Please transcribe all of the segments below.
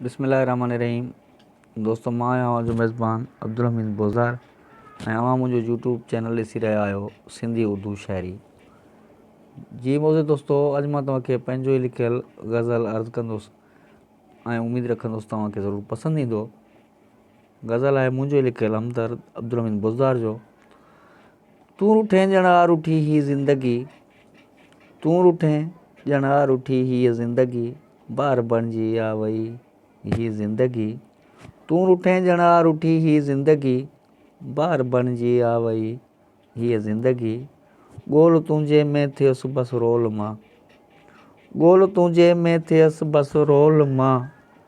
बिस्मिल्लाहिर्रहमानिर्रहीम। दोस्तों, मां आहियां जो मेज़बान अब्दुल हमीद बोज़ार ऐं अवां मुंहिंजो यूट्यूब चैनल ॾिसी रहिया आहियो सिंधी उर्दू शाइरी। जी मोज़े दोस्तों, अॼु मां तव्हांखे पंहिंजो ई लिखियलु गज़ल अर्ज़ु कंदुसि ऐं उमेदु रखंदुसि तव्हांखे ज़रूरु पसंदि ईंदो। गज़ल आहे मुंहिंजो ई लिखियलु हमदर्द अब्दुल हमीद बोज़ार जो। तूं रुठे ॼणा रुठी ही ज़िंदगी, तूं रुठे ॼणा रुठी हीअ ज़िंदगी, बार बणिजी आ वई ही ज़िंदगी। तूं रुठे ॼणा रुठी ही ज़िंदगी, बार बणिजी आ वई हीअ ज़िंदगी। ॻोल्ह तुंहिंजे में थियसि बसि रोल मां, ॻोल्ह तुंहिंजे में थियसि बसि रोल मां,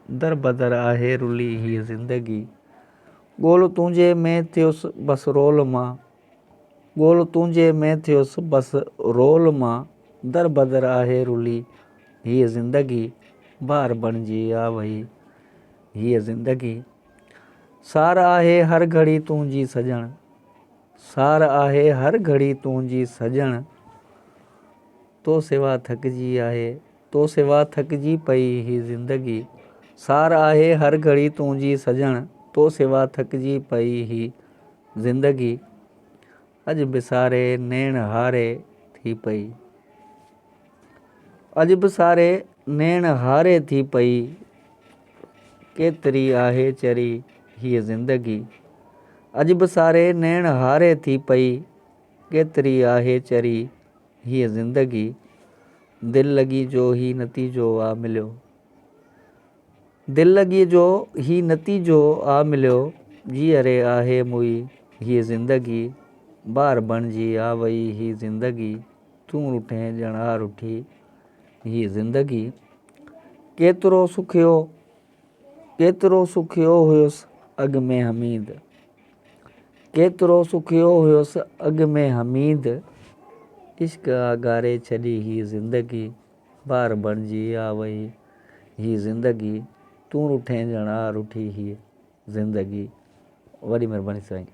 दर बदर आहे रुली हीअ ज़िंदगी। ॻोल्ह तुंहिंजे में थियुसि बसि रोल मां, ॻोल्ह तुंहिंजे में थियुसि बसि रोल मां, दर बदर आहे रुली हीअ ज़िंदगी। बार बणिजी आ वई हीअ ज़िंदगी। सार आहे हर घड़ी तुंहिंजी सॼण, सार आहे हर घड़ी तुंहिंजी सॼण, तो सिवा थकिजी आहे, तो सिवा थकिजी पई ही ज़िंदगी। सार आहे हर घड़ी तुंहिंजी सॼण, तो सिवा थकिजी पई ही ज़िंदगी। अॼु बि सारे नेण हारे थी पई, अॼु बि सारे नेण हारे थी पई, केतिरी आहे चरी हीअ ज़िंदगी। अॼु बि सारे नेण हारे थी पई, केतिरी आहे चरी हीअ ज़िंदगी। दिलि लॻी जो ही नतीजो आ मिलियो, दिलि लॻी जो ही नतीजो आ मिलियो, जीअरे आहे मुई हीअ ज़िंदगी। बार बणिजी आ वई ही ज़िंदगी, तूं रुठे ॼणा रुठी हीअ ज़िंदगी। केतिरो सुखियो, केतिरो सुखियो हुयुसि अॻ में हमीद, केतिरो सुखियो हुयुसि अॻ में हमीद, इश्क आगारे छॾी ही ज़िंदगी। बार बणिजी आ वई ही ज़िंदगी, तूं रुठे ॼणा रुठी ही ज़िंदगी। वॾी महिरबानी साईं।